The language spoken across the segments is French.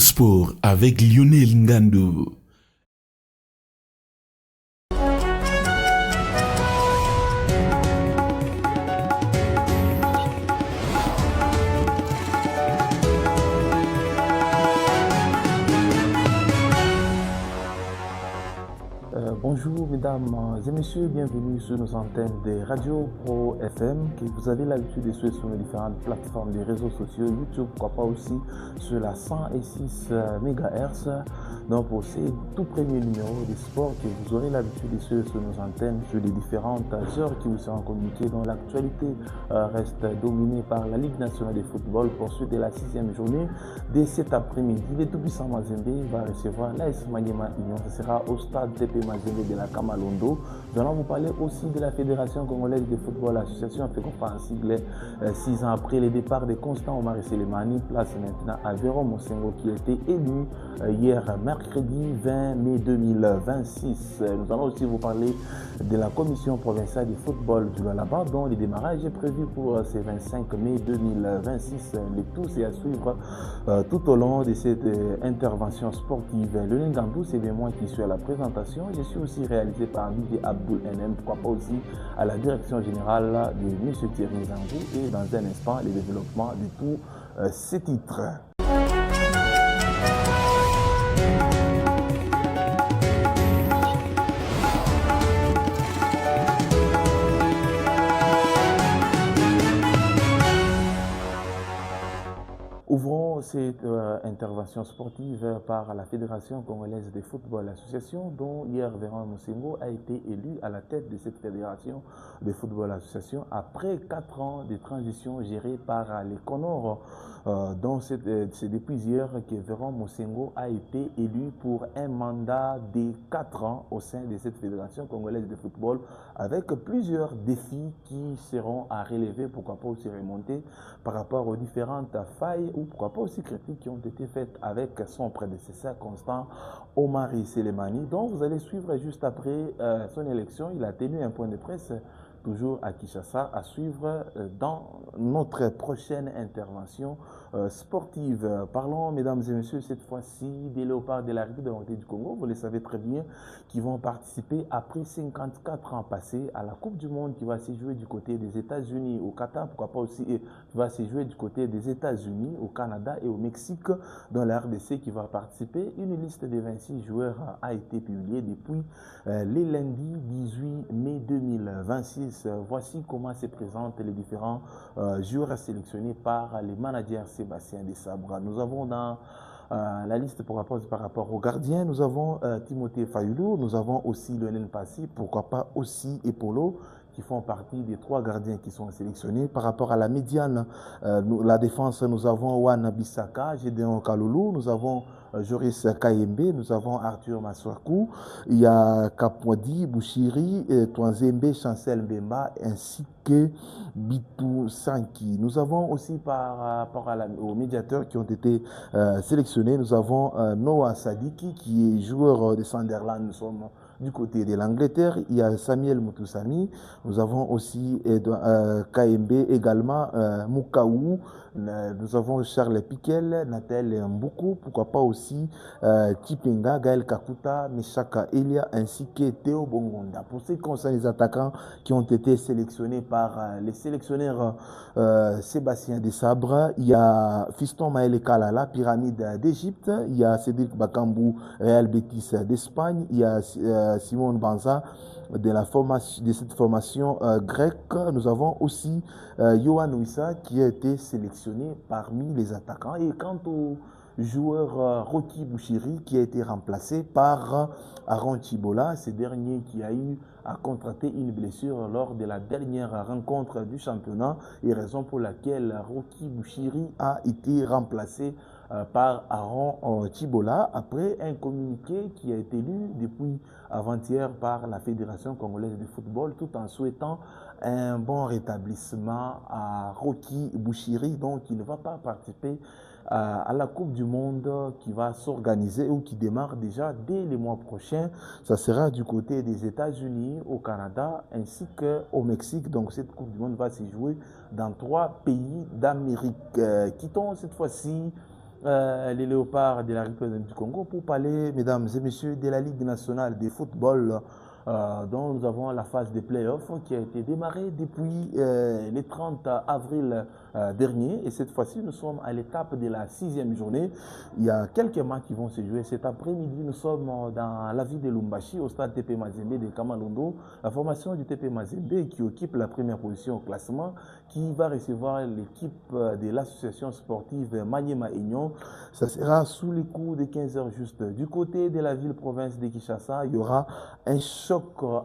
Sport avec Lionel Ngando. Bonjour mesdames et messieurs, bienvenue sur nos antennes des Radio Pro FM que vous avez l'habitude de suivre sur les différentes plateformes des réseaux sociaux, YouTube, pourquoi pas aussi sur la 106 MHz. Donc pour ces tout premiers numéros de sport que vous aurez l'habitude de suivre sur nos antennes, sur les différentes heures qui vous seront communiquées, dont l'actualité reste dominée par la Ligue nationale de football. Poursuite de la 6e journée de cet après-midi, le tout-puissant Mazembe va recevoir l'AS Maniema Union. Ce sera au stade TP Mazembe de la Kamalondo. Nous allons vous parler aussi de la Fédération congolaise de football, l'association fait compréhensible 6 ans après le départ de Constant Omar Selemani. Place maintenant à Véron Mosengo qui a été élu hier mercredi 20 mai 2026. Nous allons aussi vous parler de la commission provinciale de football du Lualaba dont le démarrage est prévu pour ce 25 mai 2026. Le tout c'est à suivre tout au long de cette intervention sportive. Le Ngandou, c'est bien moi qui suis à la présentation. Je suis aussi réalisé par Didier Abdoul NM, pourquoi pas aussi à la direction générale de M. Thierry Zangou et dans un instant, le développement de tous ces titres. Ouvrons cette intervention sportive par la Fédération congolaise de football, l'association dont hier Véron Mosengo a été élu à la tête de cette fédération de football association après 4 ans de transition gérée par les Comores. Donc c'est depuis hier que Véron Mosengo a été élu pour un mandat de 4 ans au sein de cette fédération congolaise de football avec plusieurs défis qui seront à relever, pourquoi pas aussi remonter par rapport aux différentes failles ou pourquoi pas aussi critiques qui ont été faites avec son prédécesseur Constant Omar Selemani, dont vous allez suivre juste après son élection. Il a tenu un point de presse toujours à Kinshasa, à suivre dans notre prochaine intervention sportive. Parlons, mesdames et messieurs, cette fois-ci des Léopards de la République démocratique du Congo. Vous le savez très bien, qui vont participer après 54 ans passés à la Coupe du Monde qui va se jouer du côté des États-Unis, au Qatar, pourquoi pas aussi, qui va se jouer du côté des États-Unis, au Canada et au Mexique, dans la RDC qui va participer. Une liste de 26 joueurs a été publiée depuis les lundis 18 mai 2026. Voici comment se présentent les différents joueurs sélectionnés par les managers Sébastien Desabre. Nous avons dans la liste par rapport aux gardiens, nous avons Timothée Fayoulou, nous avons aussi Lionel Passy, pourquoi pas aussi Epolo, qui font partie des 3 gardiens qui sont sélectionnés. Par rapport à la médiane, la défense, nous avons Wan Bissaka, Gédéon Kaloulou, nous avons Joris Kayembe, nous avons Arthur Maswaku, il y a Kapwadi, Bouchiri, Touanzembe, Chancel Mbemba, ainsi que Bitou Sanki. Nous avons aussi par rapport aux médiateurs qui ont été sélectionnés, nous avons Noah Sadiki qui est joueur de Sunderland. Nous sommes du côté de l'Angleterre. Il y a Samuel Moutoussami, nous avons aussi KMB également, Mukaou, nous avons Charles Piquel, Nathel Mboukou, pourquoi pas aussi Tipenga, Gaël Kakuta, Meshaka Elia ainsi que Théo Bongonda. Pour ce qui concerne les attaquants qui ont été sélectionnés par les sélectionneurs Sébastien Desabre, il y a Fiston Maël Kalala, Pyramide d'Égypte, il y a Cédric Bakambou, Real Betis d'Espagne, il y a Simon Banza de cette formation grecque. Nous avons aussi Yohan Wissa qui a été sélectionné parmi les attaquants. Et quant au joueur Rocky Bouchiri qui a été remplacé par Aaron Chibola, ce dernier qui a eu à contracter une blessure lors de la dernière rencontre du championnat et raison pour laquelle Rocky Bouchiri a été remplacé par Aaron Chibola après un communiqué qui a été lu depuis avant-hier par la Fédération congolaise de football tout en souhaitant un bon rétablissement à Rocky Bouchiri, donc il ne va pas participer à la Coupe du Monde qui va s'organiser ou qui démarre déjà dès le mois prochain. Ça sera du côté des États-Unis, au Canada ainsi qu'au Mexique. Donc cette Coupe du Monde va se jouer dans 3 pays d'Amérique. Quittons cette fois-ci les Léopards de la République du Congo pour parler, mesdames et messieurs, de la Ligue nationale de football dont nous avons la phase des playoffs qui a été démarrée depuis le 30 avril dernier. Et cette fois-ci, nous sommes à l'étape de la 6e journée. Il y a quelques matchs qui vont se jouer cet après-midi. Nous sommes dans la ville de Lumbashi, au stade TP Mazembe de Kamalondo. La formation du TP Mazembe qui occupe la première position au classement, qui va recevoir l'équipe de l'association sportive Maniema Union. Ça sera sous les coups de 15 heures juste. Du côté de la ville-province de Kinshasa, il y aura un choc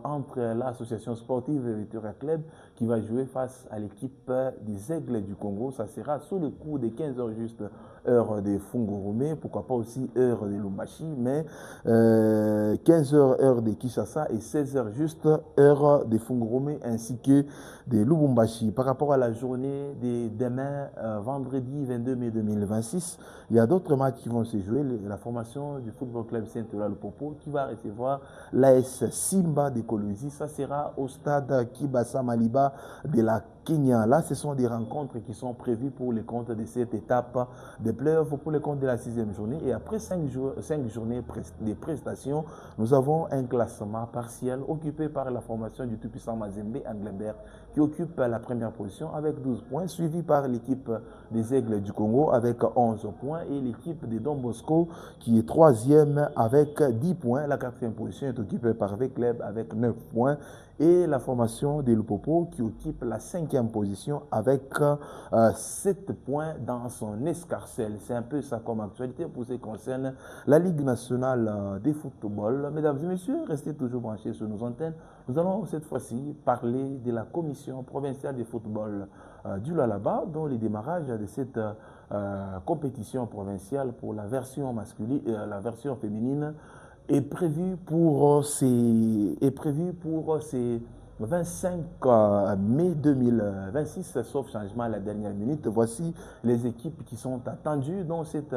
entre l'association sportive Victoria Club qui va jouer face à l'équipe des Aigles du Congo. Ça sera sous le coup de 15 heures juste, heure de Fungurume, pourquoi pas aussi heure de Lumbashi, mais 15 heures heure de Kinshasa et 16 heures juste heure de Fungurume ainsi que de Lubumbashi. Par rapport à la journée de demain, vendredi 22 mai 2026, il y a d'autres matchs qui vont se jouer. La formation du Football Club Saint-Oula-le-Popo qui va recevoir l'AS Simba de Kolwezi. Ça sera au stade Kibasa Maliba de la Kenya. Là, ce sont des rencontres qui sont prévues pour les comptes de cette étape de playoffs pour les comptes de la 6e journée. Et après 5 journées de prestations, nous avons un classement partiel occupé par la formation du tout-puissant Mazembe Anglebert qui occupe la première position avec 12 points, suivi par l'équipe des Aigles du Congo avec 11 points et l'équipe de Don Bosco qui est 3e avec 10 points. La 4e position est occupée par V-Club avec 9 points et la formation de Lupopo qui occupe la 5e position avec 7 points dans son escarcelle. C'est un peu ça comme actualité pour ce qui concerne la Ligue nationale de football. Mesdames et messieurs, restez toujours branchés sur nos antennes. Nous allons cette fois-ci parler de la commission provinciale de football du Lualaba, dont le démarrage de cette compétition provinciale pour la version masculine et la version féminine est prévu pour ces 25 mai 2026, sauf changement à la dernière minute. Voici les équipes qui sont attendues dans cette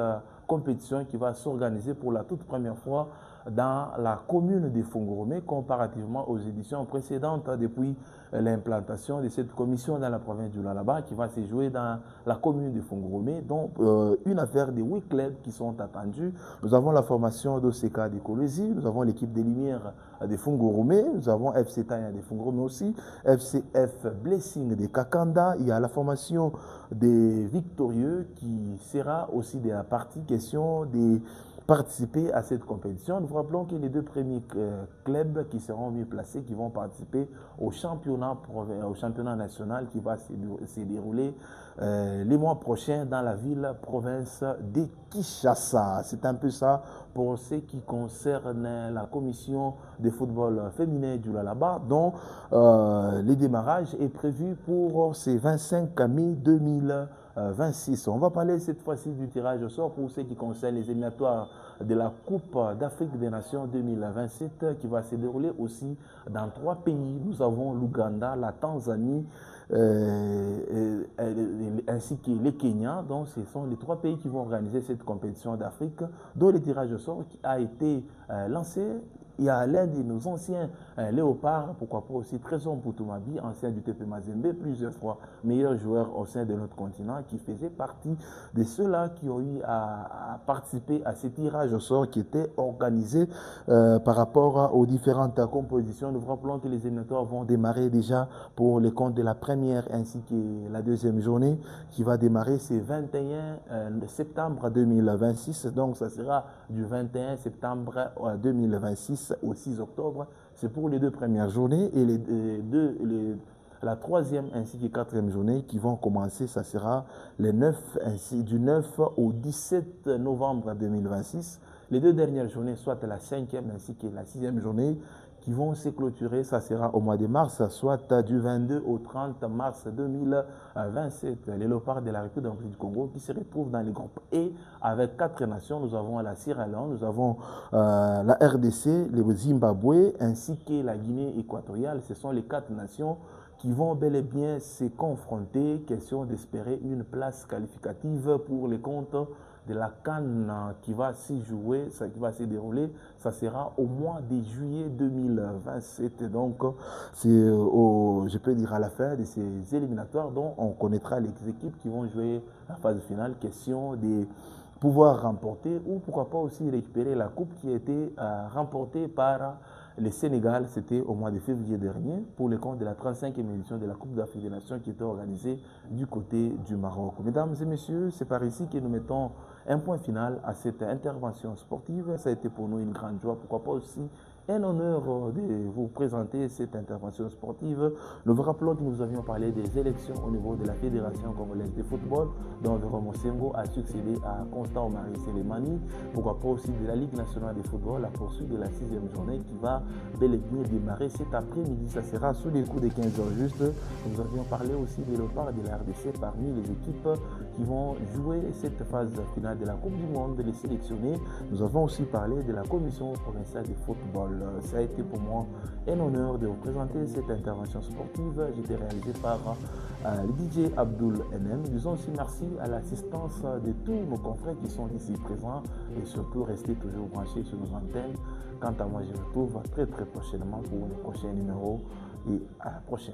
compétition qui va s'organiser pour la toute première fois dans la commune de Fungurume, comparativement aux éditions précédentes depuis l'implantation de cette commission dans la province du Lualaba qui va se jouer dans la commune de Fungurume. Donc, une affaire de 8 clubs qui sont attendus. Nous avons la formation d'OCK de Kolwezi, nous avons l'équipe des Lumières de Fungurume, nous avons FC Tanya de Fungurume aussi, FCF Blessing de Kakanda. Il y a la formation des Victorieux qui sera aussi de la partie question des participer à cette compétition. Nous vous rappelons que les 2 premiers clubs qui seront mieux placés, qui vont participer au championnat national qui va se dérouler les mois prochains dans la ville-province de Kinshasa. C'est un peu ça pour ce qui concerne la commission de football féminin du Lualaba, dont le démarrage est prévu pour ce 25 mai 2026. On va parler cette fois-ci du tirage au sort pour ce qui concerne les éliminatoires de la Coupe d'Afrique des Nations 2027 qui va se dérouler aussi dans 3 pays. Nous avons l'Ouganda, la Tanzanie ainsi que le Kenya. Donc ce sont les 3 pays qui vont organiser cette compétition d'Afrique dont le tirage au sort a été lancé. Il y a l'un de nos anciens léopards, pourquoi pas aussi Trésor Mpoutumabi, ancien du TP Mazembe, plusieurs fois meilleur joueur au sein de notre continent, qui faisait partie de ceux-là qui ont eu à participer à ces tirages au sort qui étaient organisés par rapport aux différentes compositions. Nous vous rappelons que les éliminatoires vont démarrer déjà pour les comptes de la première ainsi que la 2e journée qui va démarrer ce 21 septembre 2026. Donc ça sera du 21 septembre 2026 au 6 octobre. C'est pour les 2 premières journées et la 3e ainsi que 4e journée qui vont commencer, ça sera du 9 au 17 novembre 2026. Les 2 dernières journées, soit la 5e ainsi que la 6e journée, qui vont se clôturer, ça sera au mois de mars, soit du 22 au 30 mars 2027. Les léopards de la République du Congo qui se retrouvent dans les groupes E avec 4 nations. Nous avons la Sierra Leone, nous avons la RDC, le Zimbabwe ainsi que la Guinée équatoriale. Ce sont les 4 nations qui vont bel et bien se confronter. Question d'espérer une place qualificative pour les comptes de la CAN qui va s'y jouer, qui va se dérouler, ça sera au mois de juillet 2027. Donc, c'est, je peux dire, à la fin de ces éliminatoires dont on connaîtra les équipes qui vont jouer la phase finale. Question des pouvoir remporter ou pourquoi pas aussi récupérer la coupe qui a été remportée par le Sénégal. C'était au mois de février dernier pour le compte de la 35e édition de la Coupe d'Afrique des Nations qui était organisée du côté du Maroc. Mesdames et messieurs, c'est par ici que nous mettons un point final à cette intervention sportive. Ça a été pour nous une grande joie, pourquoi pas aussi un honneur de vous présenter cette intervention sportive. Nous vous rappelons que nous avions parlé des élections au niveau de la Fédération congolaise de football, dont Véran Mosengo a succédé à Constant Omari Selemani. Pourquoi pas aussi de la Ligue nationale de football, la poursuite de la 6e journée qui va bel et bien démarrer cet après-midi. Ça sera sous les coups de 15 h juste. Nous avions parlé aussi de l'opart de la RDC parmi les équipes qui vont jouer cette phase finale de la Coupe du Monde, les sélectionnés. Nous avons aussi parlé de la Commission provinciale de football. Ça a été pour moi un honneur de vous présenter cette intervention sportive. J'étais réalisé par DJ Abdul NM. Disons aussi merci à l'assistance de tous nos confrères qui sont ici présents et surtout restez toujours branchés sur nos antennes. Quant à moi, je vous retrouve très prochainement pour le prochain numéro et à la prochaine.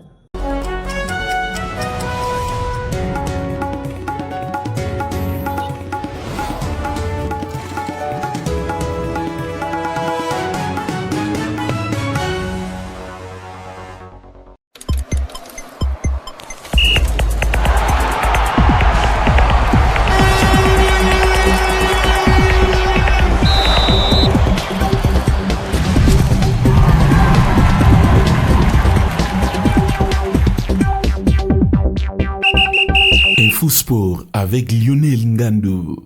Info Sport avec Lionel Ngando.